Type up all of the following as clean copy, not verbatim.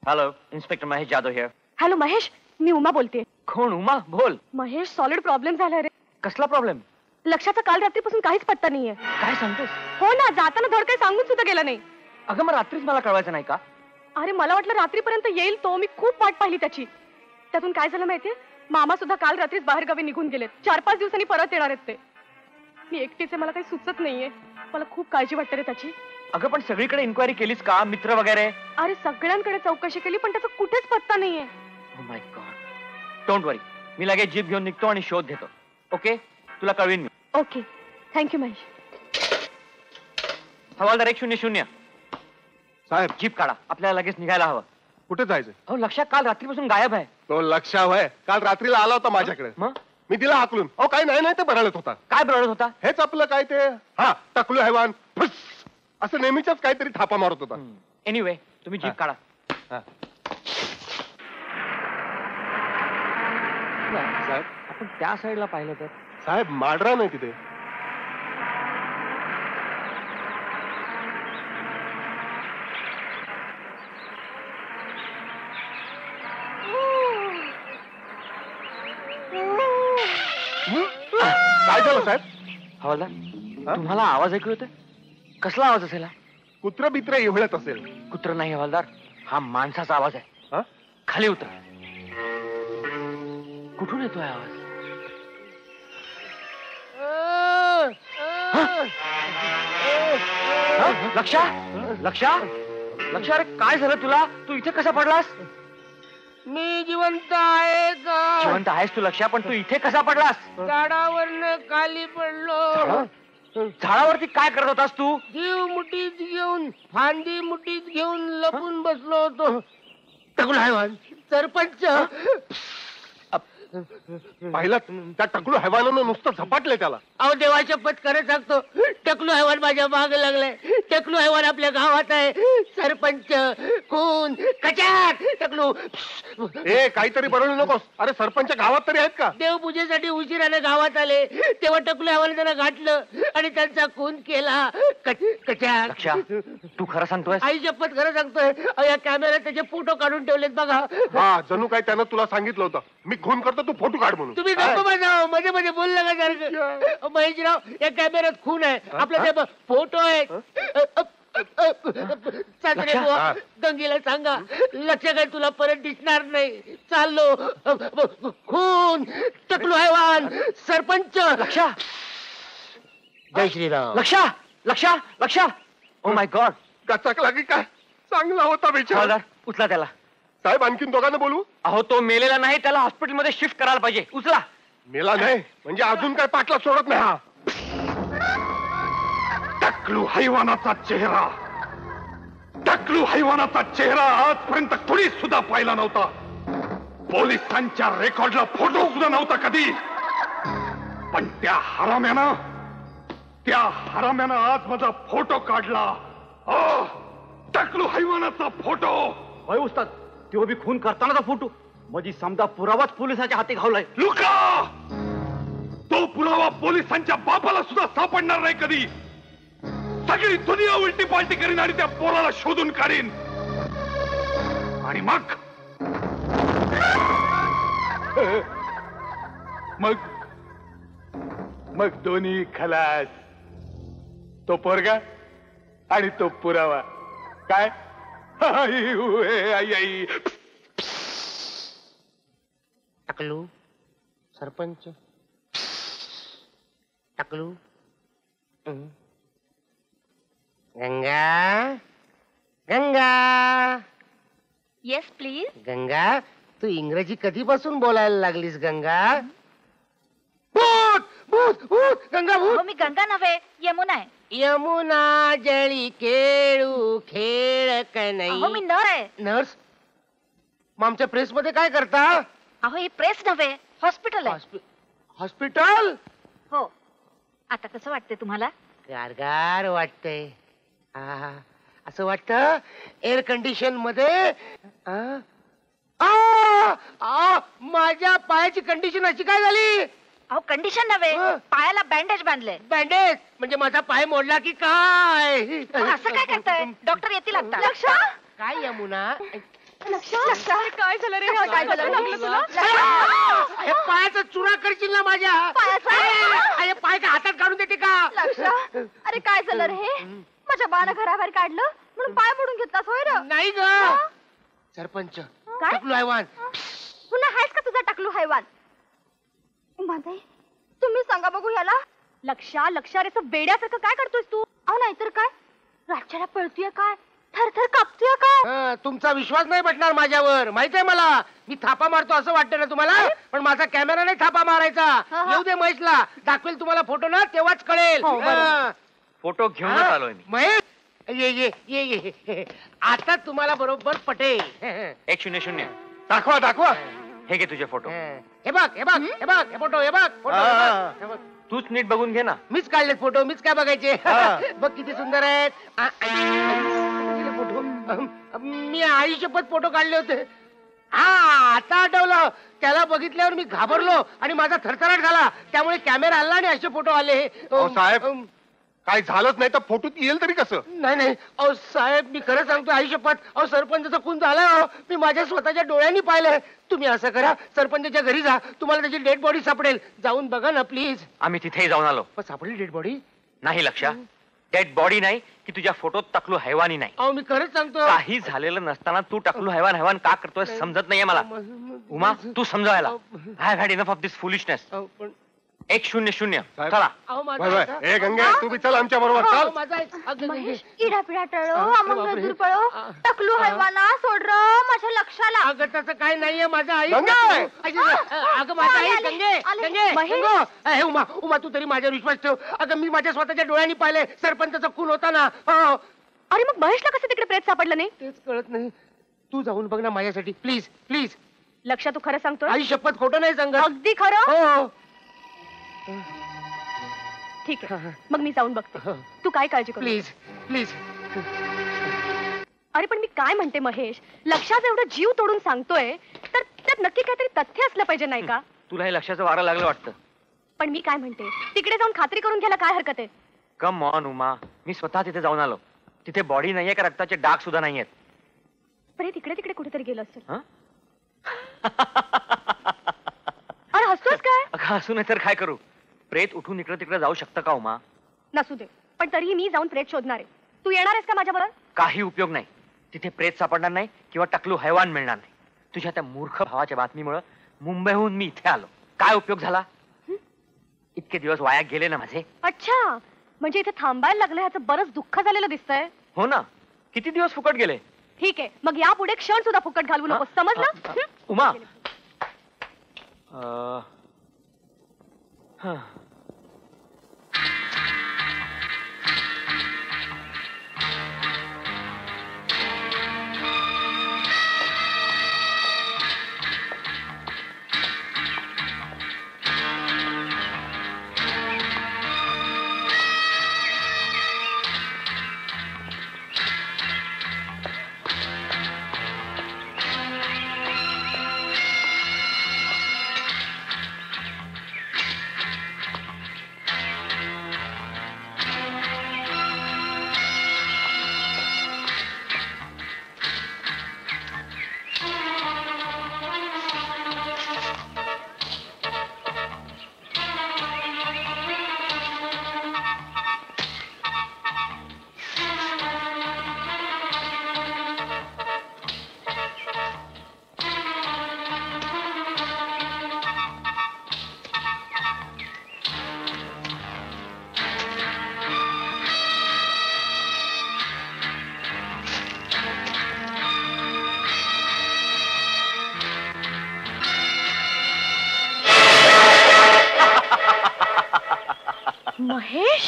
Hello, inspector Mahesh Jadhav here. Hello Mahesh, मी उमा बोलते. कोण? उमा, बोल. महेश, सॉलिड प्रॉब्लेम झाला रे. कसला प्रॉब्लेम? लक्षाचा काल रात्रीपासून काहीच पत्ता नाहीये. काय सांगतोस? हो ना, जाताना धड काही सांगून सुद्धा गेला नाही. अगं मग रात्रीच मला कळवायचं नाही का? अरे मला वाटलं रात्रीपर्यंत येईल तो. मी खूप वाट पाहिली त्याची. त्यातून काय झालं माहितीये, मामा सुद्धा काल रात्रीच बाहेर गावी निघून गेलेत. 4-5 दिवसांनी परत येणार आहेत ते. मी एकटीचे, मला काही सुचत नाहीये. मला खूप काळजी वाटते रे त्याची. अगं पण सगळीकडे इन्क्वायरी केलीस का? मित्र वगैरे? अरे सगळ्यांकडे चौकशी केली पण त्याचा कुठेच पत्ता नाहीये. ओ माय गॉड. डोंट वरी, मी लगेच जीप घेऊन निघतो आणि शोध घेतो. ओके, तुला कळवीन मी. Okay, thank you Mahesh. हवालदार 100. साहेब, जीप काढा, आपल्याला लगेच निघायला हवं. कुठे जायचं? अहो लक्षात काल रात्रीपासून गायब आहे. तो लक्षाव आहे. काल रात्रीला आला होता माझ्याकडे. मग मी दिला हाकलून. अहो काही नाही, ते बरळत होता. काय बरळत होता? हेच आपलं काय ते, हा टकलू हैवान फुस असं नेहमीच्याच काहीतरी थापा मारत होता. एनिवे, तुम्ही जीप काढा. हा. साहेब, आपण त्या साईडला पाहिलं तर. साहेब, माडरा नाही तिथे. काय झालं साहेब? हवालदार, तुम्हाला आवाज ऐकू येतोय? कसला आवाज असेल हा? कुत्र बित्र एवढ्यात असेल. कुत्र नाही हवालदार, हा माणसाचा आवाज आहे. हा? खाली उतर. कुठून येतोय आवाज? लक्षा, लक्षा, लक्षा, अरे काय झालं तुला? तू इथे कसा पडलास? मी जिवंत आहे का? जिवंत आहेस तू लक्षा, पण तू इथे कसा पडलास? झाडावरनं खाली पडलो. झाडावरती काय करत होतास तू? जीव मुठीत घेऊन, फांदी मुठीत घेऊन लपून बसलो होतो. टकलू हैवान, सरपंच. पाहिलं, त्या टकलू हैवानानं नुसतं झपाटले त्याला. अहो देवाच्या पत खरं सांगतो, टकलू हैवान माझ्या माग लागलाय. टकलू हैवान आपल्या गावात आहे. सरपंच, खून, कचाट, टकलू. ए काहीतरी बनवू नकोस. अरे सरपंच गावात तरी आहेत का? देवपूजेसाठी उशिराने गावात आले तेव्हा टकलू हैवान त्यांना गाठलं आणि त्यांचा खून केला. कचाट. लक्षा, तू खरं सांगतोय? आई शपथ खरं सांगतोय. या कॅमेऱ्यात त्याचे फोटो काढून ठेवलेत बघा. हा, जणू काय त्यानं तुला सांगितलं होतं, मी खून करतो तू फोटो काढ म्हणून. तुम्ही गप्प बसा, मध्ये मध्ये बोललं का सारखं? महेशराव, या कॅमेऱ्यात खून आहे आपल्या, ते फोटो आहेत. सासरे बुवा, गंगीला सांगा लक्ष काय तुला परत दिसणार नाही. चाललो. खून, टकलू हैवान, सरपंच. लक्षा, जय Shriram. Laksha, Laksha, Laksha. Oh my god. गचक लागे काय? चांगला होता बिचारा. हवालदार, उचला त्याला. साहेब, आणखीन दोघांना बोलू? अहो तो मेलेला नाही, त्याला हॉस्पिटलमध्ये शिफ्ट करायला पाहिजे. उचला. मेला नाही म्हणजे अजून काय पाठला सोडत नाही हा. टकलू हैवानाचा चेहरा, टकलू हैवानाचा चेहरा आजपर्यंत कुणी सुद्धा पाहिला नव्हता. पोलिसांच्या रेकॉर्डला फोटो सुद्धा नव्हता कधी. पण त्या हराम्यानं आज माझा फोटो काढला. टकलू हैवानाचा फोटो. होय उस्ताद, तो बी खून करतानाचा फोटो. मधी समजा पुरावाच पोलिसाच्या हाती घावलाय. लुका, तो पुरावा पोलिसांच्या बापाला सुद्धा सापडणार नाही कधी. सगळी दुनिया उलटी पालटी करीन आणि त्या पोराला शोधून काढीन. आणि मग मग दोन्ही खलास. तो पोरगा आणि तो पुरावा. काय? आई टकलू, सरपंच, टकलू. गंगा, गंगा. Yes please. गंगा, तू इंग्रजी कधीपासून बोलायला लागलीस गंगा? भूत, भूत, भूत, गंगा भूत. मी गंगा नव्हे, यमुना आहे. यमुना जळी खेळू खेळ मी नाही. नर आहे. नर्स, मग आमच्या प्रेस मध्ये काय करता? अहो ही प्रेस नव्हे, हॉस्पिटल आहे. हॉस्पिटल? हो. आता कसं वाटतंय तुम्हाला? गारगार वाटतंय. असं वाटतं एअर कंडिशन मध्ये. माझ्या पायाची कंडिशन अशी काय झाली? अहो कंडिशन नव्हे, पायाला बँडेज बांधले. बँडेज म्हणजे माझा पाय मोडला की काय? असं काय करताय? डॉक्टर येतील आता. लक्ष. काय यमुना? लक्षा काय झालं रे? काय झालं तुला? हे पायाचा चुरा करशील ना माझ्या? अरे पाय का हातात काढून देते का? लक्षा अरे काय झालं रे हे? माझ्या बाळानं घराबाहेर काढलं म्हणून पाय मोडून घेतलास होय र? नाही ग सरपंच काय? टकलू हैवान. पुन्हा आहेस का तुझा टकलू हैवान? माताई तुम्ही सांगा बघू ह्याला. लक्षा रे बेड्यासारखं काय करतोयस तू? अहो नाहीतर काय रातच्याला पळतोय काय थरथर कापतोय काय? तुमचा विश्वास नाही बसणार माझ्यावर माहितीये मला. मी थापा मारतो असं वाटतं ना तुम्हाला, पण माझा कॅमेरा नाही थापा मारायचा. येऊ दे महेशला, दाखवेल तुम्हाला फोटो ना तेव्हाच कळेल. हो, बरोबर. फोटो घेऊनच आलोय मी. महेश ये ये ये ये आता तुम्हाला बरोबर पटेल. 100. दाखवा दाखवा. हे घे तुझे फोटो. हे बघ हे बघ हे बघ हे फोटो हे बघ फोटो हे बघ. तूच नीट बघून घे ना. मीच काढले फोटो, मीच काय बघायचे. बघ किती सुंदर आहेत. फोटो मी आई शपथ फोटो काढले होते. हा आता आठवलं. त्याला बघितल्यावर मी घाबरलो आणि माझा थरथराट झाला. त्यामुळे कॅमेरा हल्ला आणि असे फोटो आले. साहेब काय झालंच नाही तर फोटोत येईल तरी कसं? नाही नाही अहो साहेब मी खरं सांगतो आई शपथ. अहो सरपंचाचा खून झाला. मी माझ्या स्वतःच्या डोळ्यांनी पाहिलंय. तुम्ही असं करा सरपंचाच्या घरी जा, तुम्हाला त्याची डेड बॉडी सापडेल. जाऊन बघा ना प्लीज. आम्ही तिथेही जाऊन आलो. पण सापडली डेड बॉडी? नाही लक्षा, डेड बॉडी नाही की तुझ्या फोटोत टकलू हैवानी नाही. अहो मी खरंच सांगतो. काही झालेलं नसताना तू टकलू हैवान का करतोय समजत नाहीये मला. उमा तू समजायला. I had enough of this foolishness. अहो, पण 100. साहेब. चला. अहो वय, माझा वय. ए गंगे तू बी चल आमच्या बरोबर अहो, चल. माझा अगं, महेश इडा पिडा टळो अमंगळ बापरे. दूर पळो टकलू हैवाना सोड र माझ्या लक्षाला. अगं तसं काय नाहीये माझा आई. गंगे! अगं माझा आई आले, गंगे आले. गंगे महेश! गंगो. हे उमा उमा तू तरी माझ्यावर विश्वास ठेव. अगं मी माझ्या स्वतःच्या डोळ्यांनी पाहिले सरपंचाचा खून होता ना. हो अरे मग महेशला कसं तिकडे प्रेत सापडलं नाही? तेच कळत नाही. तू जाऊन बघ ना माझ्यासाठी प्लीज प्लीज. लक्षा तू खरं सांगतोय? आई शपथ खोटं नाही सांगत. अगदी खरं? हो ठीक आहे मग मी जाऊन बघते. हो. तू काय काळजी करू प्लीज प्लीज. अरे पण मी काय म्हणते महेश, लक्षात एवढं जीव तोडून सांगतोय तर त्यात नक्की काहीतरी तथ्य असलं पाहिजे नाही का? तुला हे लक्षाचं वारं लागलं वाटतं. पण मी काय म्हणते तिकडे जाऊन खात्री करून घ्यायला काय हरकत आहे? कम ऑन उमा, मी स्वतः तिथे जाऊन आलो. तिथे बॉडी नाहीये का रक्ताचे डाग सुद्धा नाहीयेत. पण तिकडे तिकडे कुठेतरी गेलं असेल. हं? अरे हसतोस काय? अगं असू नाही तर काय करू. प्रेत उठून इकडे तिकडे जाऊ शकतं का उमा? नसू दे, पण तरीही मी जाऊन प्रेत शोधणार आहे. तू येणार आहेस का माझ्या बरोबर? काही उपयोग नाही. तिथे प्रेत सापडणार नाही किंवा टकलू हैवान मिळणार नाही. तुझ्या त्या मूर्ख भावाच्या बातमीमुळे मुंबईहून मी इथे आलो. काय उपयोग झाला? इतके दिवस वाया गेले ना माझे. अच्छा, म्हणजे इथे थांबायला लागलं ह्याचं बरंच दुःख झालेलं दिसतंय. हो ना, किती दिवस फुकट गेले. ठीक आहे, मग यापुढे क्षण सुद्धा फुकट घालवू नको, समजलं? हं? उमा हं. महेश,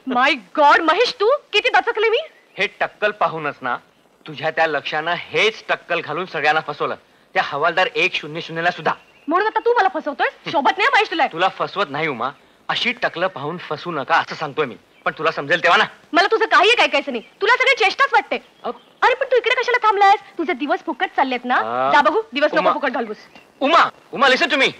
माय गॉड महेश, तू किती दचकले मी. हे टक्कल पाहूनच ना तुझ्या त्या लक्षानं हेच टक्कल घालून सगळ्यांना फसवलं. त्या हवालदार 100 ला सुद्धा. म्हणून आता तू मला फसवतोय? शोभत नाही महेश तुला. तुला फसवत नाही उमा. अशी टकलं पाहून फसू नका असं सांगतोय मी. पण तुला समजेल तेव्हा ना. मला तुझं काही ऐकायचं नाही. तुला सगळी चेष्टाच वाटते. अरे पण तू इकडे कशाला थांबलायस? तुझे दिवस फुकट चाललेत ना. जा बघू दिवस नको उमा. फुकट घालवूस. उमा लिसन टू मी.